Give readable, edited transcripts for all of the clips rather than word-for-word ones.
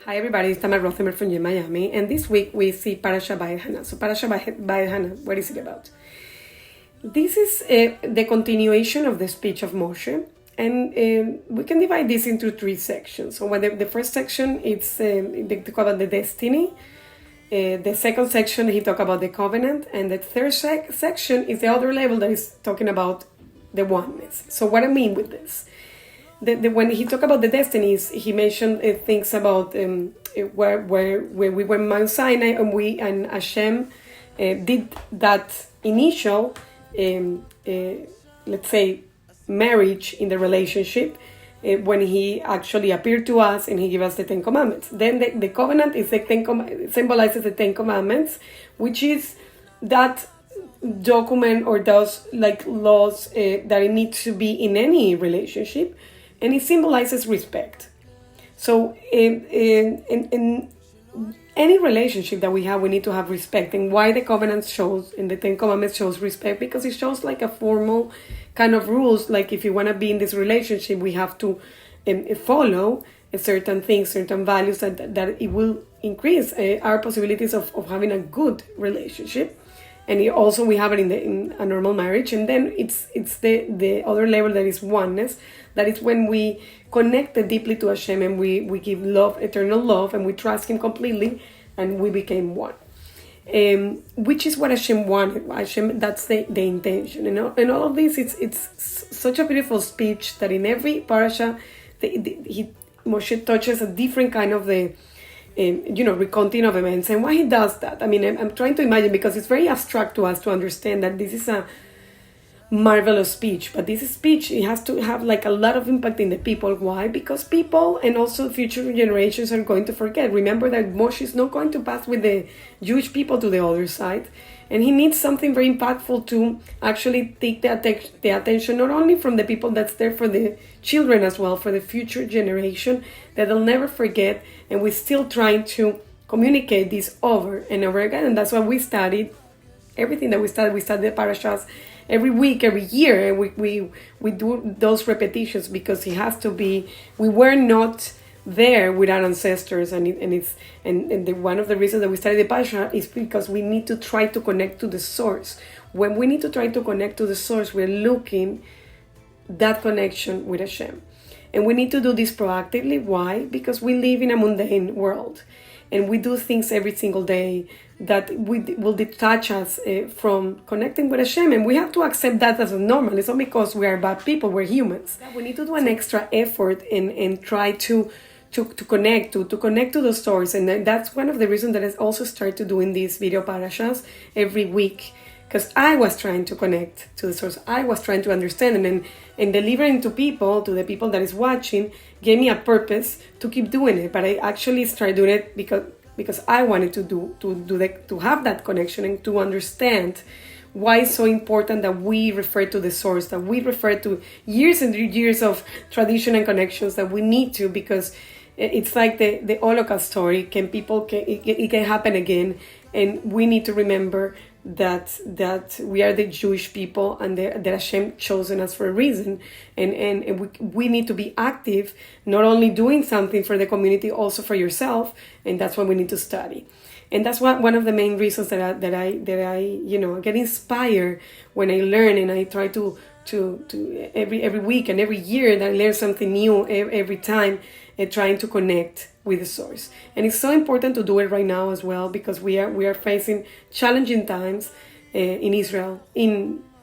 Hi everybody, it's Tamar Rothenberg from Miami, and this week we see PARASHA Vaetchanan. So PARASHA Vaetchanan, what is it about? This is the continuation of the speech of Moshe, and we can divide this into three sections. So the first section, they talk about the destiny. The second section, he talk about the covenant, and the third section is the other level that is talking about the oneness. So what I mean with this? When he talked about the destinies, he mentioned things about where we were in Mount Sinai and Hashem did that initial, let's say, marriage in the relationship when he actually appeared to us and he gave us the Ten Commandments. Then the covenant is symbolizes the Ten Commandments, which is that document or those like laws that it needs to be in any relationship. And it symbolizes respect. So in any relationship that we have, we need to have respect. And why the covenant shows, and the Ten Commandments shows respect, because it shows like a formal kind of rules. Like if you want to be in this relationship, we have to follow certain things, certain values that it will increase our possibilities of having a good relationship. And also we have it in a normal marriage. And then it's the other level that is oneness. That is when we connect deeply to Hashem and we give love, eternal love, and we trust Him completely, and we became one. Which is what Hashem wanted. Hashem, that's the intention. And all of this, it's such a beautiful speech that in every parasha, Moshe touches a different kind of recounting of events. And why he does that? I mean, I'm trying to imagine, because it's very abstract to us to understand that this is a marvelous speech, but this speech, it has to have like a lot of impact in the people. Why? Because people and also future generations are going to forget. Remember that Moshe is not going to pass with the Jewish people to the other side, and he needs something very impactful to actually take the attention not only from the people that's there, for the children as well, for the future generation, that they'll never forget. And we're still trying to communicate this over and over again, and that's why we studied everything that we studied. We studied the parashas every week, every year, and we do those repetitions, because it has to be. We were not there with our ancestors, and one of the reasons that we study the parasha is because we need to try to connect to the source. When we need to try to connect to the source, we're looking that connection with Hashem, and we need to do this proactively. Why? Because we live in a mundane world, and we do things every single day that will detach us from connecting with Hashem, and we have to accept that as normal. It's not because we are bad people, we're humans. We need to do an extra effort and try to connect to the source, and that's one of the reasons that I also started doing these video parashas every week, because I was trying to connect to the source. I was trying to understand, and delivering to the people that is watching, gave me a purpose to keep doing it. But I actually started doing it because I wanted to have that connection and to understand why it's so important that we refer to the source, that we refer to years and years of tradition and connections that we need to, because it's like the Holocaust story. It can happen again, and we need to remember that we are the Jewish people, and that Hashem chosen us for a reason, and we need to be active, not only doing something for the community, also for yourself, and that's what we need to study. And that's one of the main reasons that I get inspired when I learn, and I try to every week and every year that I learn something new every time, trying to connect with the source. And it's so important to do it right now as well, because we are facing challenging times in Israel,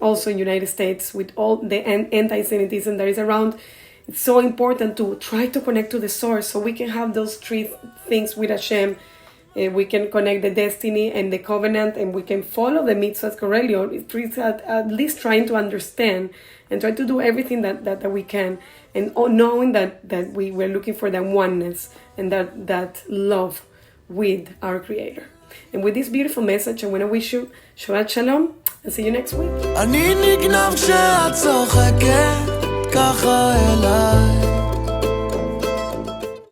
also in United States, with all the anti-Semitism that is around. It's so important to try to connect to the source, so we can have those three things with Hashem. We can connect the destiny and the covenant, and we can follow the mitzvahs correctly, or at least trying to understand and try to do everything that we can, and knowing that we were looking for that oneness and that love with our Creator. And with this beautiful message, I want to wish you Shabbat Shalom, and see you next week.